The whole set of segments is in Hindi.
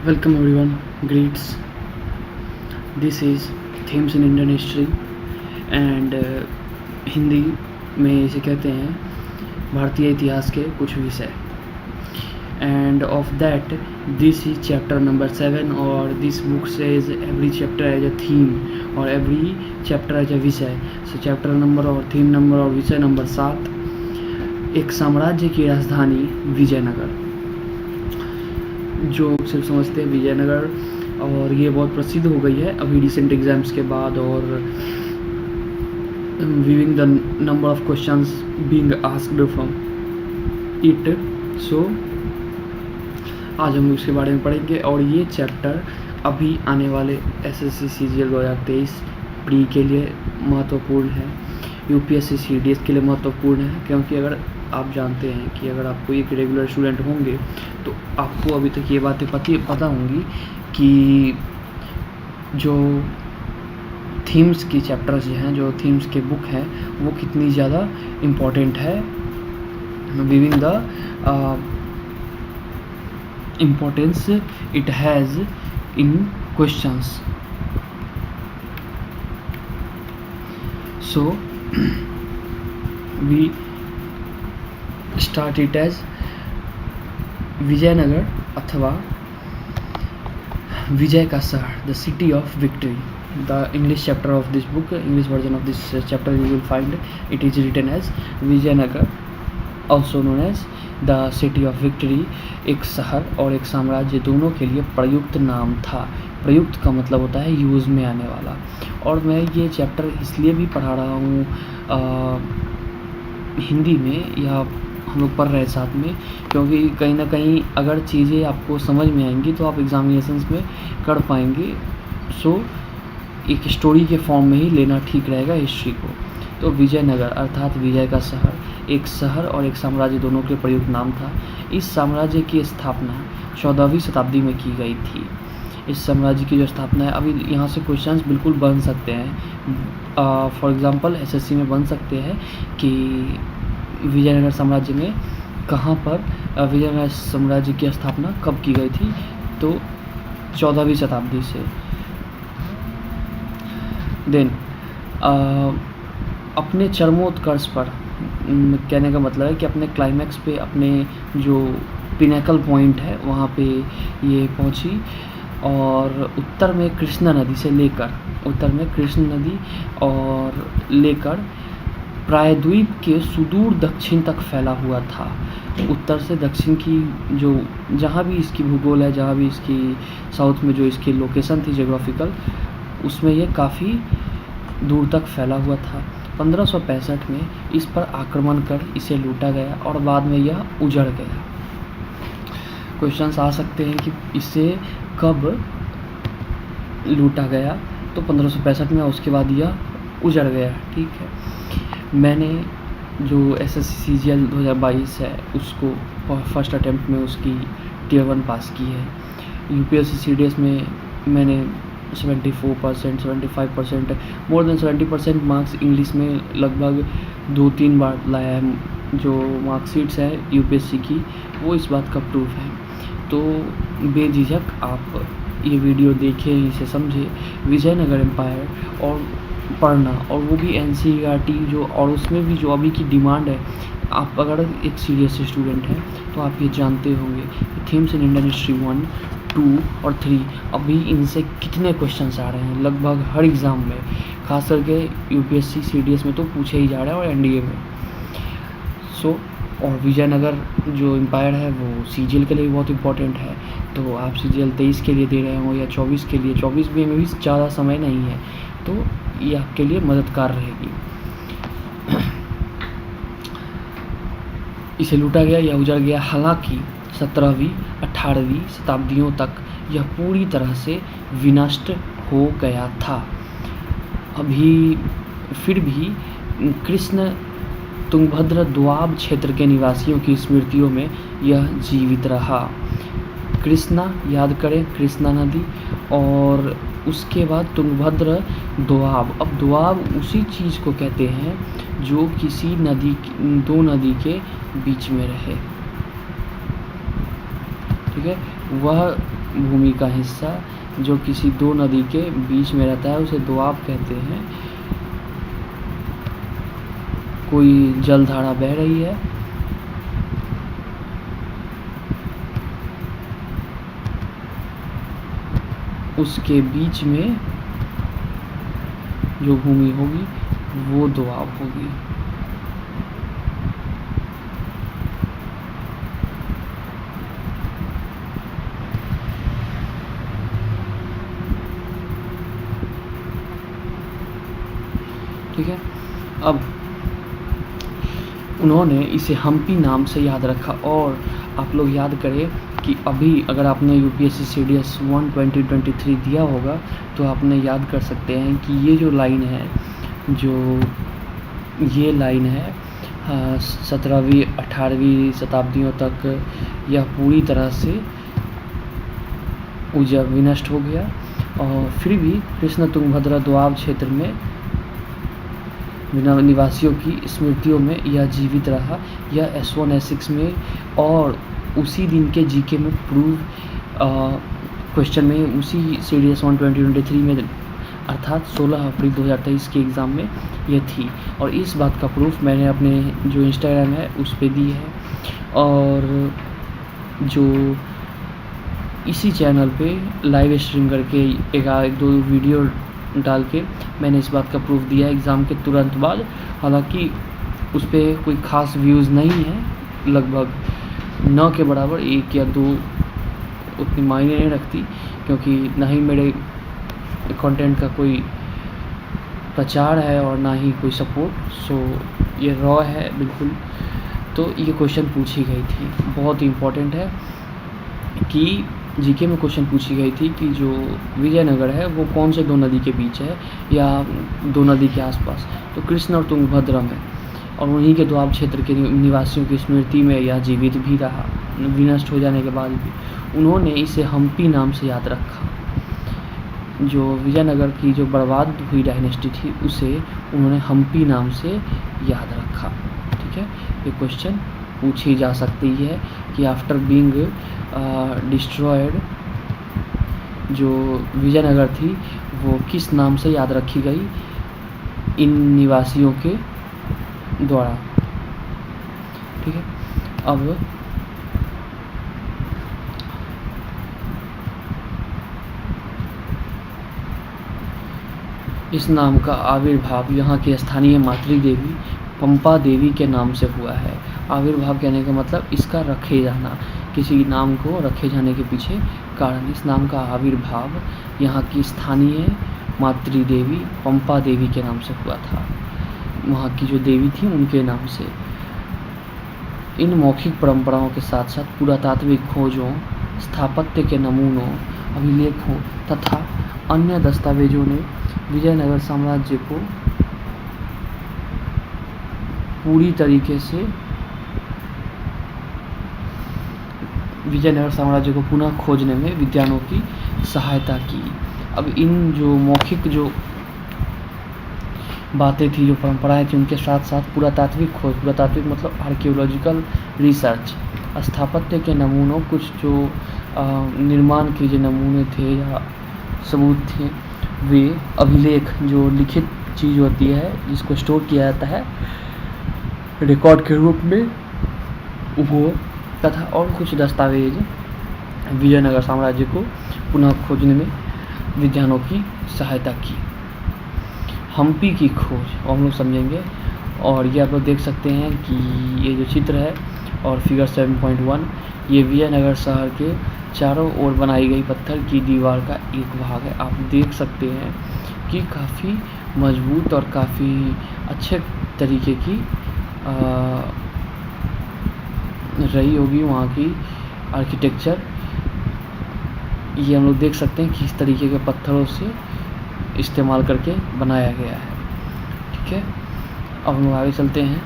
Welcome everyone. Greets. This is Themes in Indian History and Hindi में इसे कहते हैं भारतीय इतिहास के कुछ विषय. And of that, this is chapter number 7 और this book says every chapter has a theme और every chapter has a विषय. So chapter number और theme number और विषय नंबर 7, एक साम्राज्य की राजधानी विजयनगर. जो सिर्फ समझते हैं विजयनगर, और ये बहुत प्रसिद्ध हो गई है अभी रिसेंट एग्ज़ाम्स के बाद, और viewing the number of questions being asked from it. So आज हम उसके बारे में पढ़ेंगे, और ये चैप्टर अभी आने वाले SSC CGL 2023 प्री के लिए महत्वपूर्ण है, UPSC CDS के लिए महत्वपूर्ण है, क्योंकि अगर आप जानते हैं कि अगर आपको एक रेगुलर स्टूडेंट होंगे तो आपको अभी तक ये बातें पता होंगी कि जो थीम्स की चैप्टर्स हैं, जो थीम्स के बुक हैं, वो कितनी ज़्यादा इम्पोर्टेंट है, viewing the importance it has in questions. So we start it as Vijayanagar अथवा विजय का शहर, the city of victory. The English chapter of this book, English version of this chapter, you will find it is written as Vijayanagar, also known as the city of victory. एक शहर और एक साम्राज्य दोनों के लिए प्रयुक्त नाम था. प्रयुक्त का मतलब होता है यूज़ में आने वाला. और मैं ये चैप्टर इसलिए भी पढ़ा रहा हूँ हिंदी में, या हम लोग पढ़ रहे हैं साथ में, क्योंकि कहीं ना कहीं अगर चीज़ें आपको समझ में आएंगी तो आप एग्जामिनेशंस में कर पाएंगे. सो एक स्टोरी के फॉर्म में ही लेना ठीक रहेगा हिस्ट्री को. तो विजयनगर अर्थात विजय का शहर, एक शहर और एक साम्राज्य दोनों के प्रयुक्त नाम था. इस साम्राज्य की स्थापना 14वीं शताब्दी में की गई थी. इस साम्राज्य की जो स्थापना है, अभी यहाँ से क्वेश्चंस बिल्कुल बन सकते हैं. फॉर एग्ज़ाम्पल SSC में बन सकते हैं कि विजयनगर साम्राज्य में कहाँ पर विजयनगर साम्राज्य की स्थापना कब की गई थी, तो 14वीं शताब्दी से. देन अपने चरमोत्कर्ष पर, कहने का मतलब है कि अपने क्लाइमैक्स पे, अपने जो पिनेकल पॉइंट है वहाँ पे ये पहुँची, और उत्तर में कृष्णा नदी से लेकर, उत्तर में कृष्ण नदी और लेकर प्रायद्वीप के सुदूर दक्षिण तक फैला हुआ था. उत्तर से दक्षिण की जो जहाँ भी इसकी भूगोल है, जहाँ भी इसकी साउथ में जो इसकी लोकेशन थी जोग्राफिकल, उसमें ये काफ़ी दूर तक फैला हुआ था. 1565 में इस पर आक्रमण कर इसे लूटा गया और बाद में यह उजड़ गया. क्वेश्चंस आ सकते हैं कि इसे कब लूटा गया, तो 1565 में, उसके बाद यह उजड़ गया. ठीक है, मैंने जो SSC CGL 2022 है उसको फर्स्ट अटैम्प्ट में उसकी Tier 1 पास की है. UPSC CDS में मैंने 74%, 75%, मोर देन 70% मार्क्स इंग्लिश में लगभग 2-3 बार लाया है. जो मार्कशीट्स है UPSC की, वो इस बात का प्रूफ है. तो बेझिझक आप ये वीडियो देखें, इसे समझें, विजयनगर एम्पायर, और पढ़ना, और वो भी NCERT जो, और उसमें भी जो अभी की डिमांड है. आप अगर एक सीरियस स्टूडेंट हैं तो आप ये जानते होंगे थीम्स इन इंडियन हिस्ट्री 1, 2 और 3, अभी इनसे कितने क्वेश्चंस आ रहे हैं लगभग हर एग्ज़ाम में, खास करके UPSC CDS में तो पूछे ही जा रहा है, और NDA में. सो और विजयनगर जो एम्पायर है वो CGL के लिए भी बहुत इंपॉर्टेंट है. तो आप CGL 23 के लिए दे रहे हो या 24 के लिए, 24 में भी ज़्यादा समय नहीं है, तो ये आपके लिए मददगार रहेगी. इसे लूटा गया या उजड़ गया. हालांकि 17वीं 18वीं शताब्दियों तक यह पूरी तरह से विनष्ट हो गया था. अभी फिर भी कृष्ण तुंगभद्र दोआब क्षेत्र के निवासियों की स्मृतियों में यह जीवित रहा. कृष्णा याद करें, कृष्णा नदी, और उसके बाद तुंगभद्र, दोआब. अब दोआब उसी चीज़ को कहते हैं जो किसी नदी, दो नदी के बीच में रहे. ठीक है, वह भूमि का हिस्सा जो किसी दो नदी के बीच में रहता है उसे दोआब कहते हैं। कोई जलधारा बह रही है, उसके बीच में जो भूमि होगी वो दोआब होगी। ठीक है, अब उन्होंने इसे हम्पी नाम से याद रखा। और आप लोग याद करें कि अभी अगर आपने यूपीएससी सीडीएस 1 2023 दिया होगा तो आपने याद कर सकते हैं कि ये जो लाइन है, जो ये लाइन है 17वीं 18वीं शताब्दियों तक यह पूरी तरह से विनष्ट हो गया। और फिर भी कृष्ण तुंगभद्रा दोआब क्षेत्र में निवासियों की स्मृतियों में यह जीवित रहा। यह S1 S6 में और उसी दिन के जीके में प्रूव क्वेश्चन में उसी सीडीएस 1 2023 में अर्थात 16 अप्रैल 2023 के एग्ज़ाम में ये थी। और इस बात का प्रूफ मैंने अपने जो इंस्टाग्राम है उस पर दी है, और जो इसी चैनल पे लाइव स्ट्रीम करके एक दो वीडियो डाल के मैंने इस बात का प्रूफ दिया है एग्ज़ाम के तुरंत बाद। हालांकि उस पर कोई ख़ास व्यूज़ नहीं है, लगभग 9 के बराबर, 1 या 2 उतनी मायने नहीं रखती, क्योंकि ना ही मेरे कंटेंट का कोई प्रचार है और ना ही कोई सपोर्ट। सो ये रॉ है बिल्कुल। तो ये क्वेश्चन पूछी गई थी, बहुत इम्पोर्टेंट है कि जीके में क्वेश्चन पूछी गई थी कि जो विजयनगर है वो कौन से दो नदी के बीच है या दो नदी के आसपास, तो कृष्ण और तुंगभद्रा में। और उन्हीं के दोआब क्षेत्र के निवासियों की स्मृति में यह जीवित भी रहा विनष्ट हो जाने के बाद भी। उन्होंने इसे हम्पी नाम से याद रखा। जो विजयनगर की जो बर्बाद हुई डायनेस्टी थी उसे उन्होंने हम्पी नाम से याद रखा। ठीक है, ये क्वेश्चन पूछी जा सकती है कि आफ्टर बीइंग डिस्ट्रॉयड जो विजयनगर थी वो किस नाम से याद रखी गई इन निवासियों के द्वारा। ठीक है, अब इस नाम का आविर्भाव यहाँ की स्थानीय मातृ देवी पंपा देवी के नाम से हुआ है। आविर्भाव कहने का मतलब इसका रखे जाना, किसी नाम को रखे जाने के पीछे कारण। इस नाम का आविर्भाव यहाँ की स्थानीय मातृ देवी पंपा देवी के नाम से हुआ था। वहाँ की जो देवी थी उनके नाम से। इन मौखिक परंपराओं के साथ साथ पुरातात्विक खोजों, स्थापत्य के नमूनों, अभिलेखों तथा अन्य दस्तावेजों ने विजयनगर साम्राज्य को पूरी तरीके से विजयनगर साम्राज्य को पुनः खोजने में विद्वानों की सहायता की। अब इन जो मौखिक जो बातें थी, जो परंपराएं थी, उनके साथ साथ पुरातात्विक खोज, पुरातात्विक मतलब आर्कियोलॉजिकल रिसर्च, स्थापत्य के नमूनों, कुछ जो निर्माण के जो नमूने थे या सबूत थे, वे अभिलेख जो लिखित चीज़ होती है जिसको स्टोर किया जाता है रिकॉर्ड के रूप में, वो तथा और कुछ दस्तावेज विजयनगर साम्राज्य को पुनः खोजने में विद्वानों की सहायता की। हम्पी की खोज और हम लोग समझेंगे। और ये आप लोग देख सकते हैं कि ये जो चित्र है और फिगर 7.1 ये विजयनगर शहर के चारों ओर बनाई गई पत्थर की दीवार का एक भाग है। आप देख सकते हैं कि काफ़ी मजबूत और काफ़ी अच्छे तरीके की रही होगी वहाँ की आर्किटेक्चर। ये हम लोग देख सकते हैं कि इस तरीके के पत्थरों से इस्तेमाल करके बनाया गया है। ठीक है, अब हम लोग आगे चलते हैं।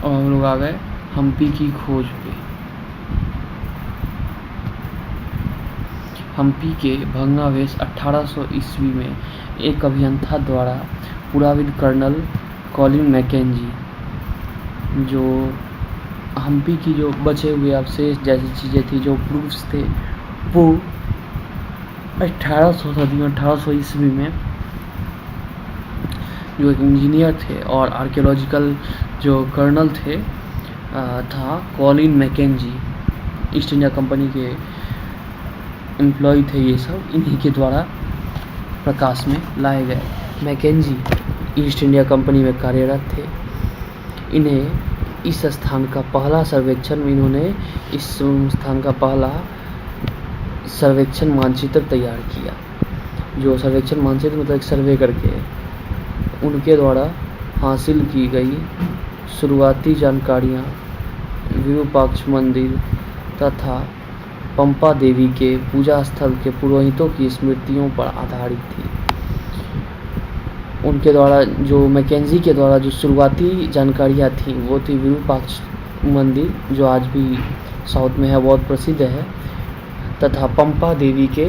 और हम लोग आ गए हम्पी की खोज पे। हम्पी के भग्नावशेष 1800 ईस्वी में एक अभियंता द्वारा पुराविद कर्नल कॉलिन मैकेंजी, जो हम्पी की जो बचे हुए अवशेष जैसी चीज़ें थी, जो प्रूफ्स थे, वो 1800 ईस्वी में जो एक इंजीनियर थे और आर्कियोलॉजिकल जो कर्नल थे था Colin McKenzie, east India company के एम्प्लॉय थे ये सब, इन्हीं के द्वारा प्रकाश में लाए गए। मैकेंजी ईस्ट इंडिया कंपनी में कार्यरत थे। इन्हें इस स्थान का पहला सर्वेक्षण मानचित्र तैयार किया। जो सर्वेक्षण मानचित्र मतलब एक सर्वे करके उनके द्वारा हासिल की गई शुरुआती जानकारियाँ विरूपाक्ष मंदिर तथा पंपा देवी के पूजा स्थल के पुरोहितों की स्मृतियों पर आधारित थी। उनके द्वारा जो मैकेंजी के द्वारा जो शुरुआती जानकारियाँ थीं वो थी विरूपाक्ष मंदिर, जो आज भी साउथ में है, बहुत प्रसिद्ध है, तथा पंपा देवी के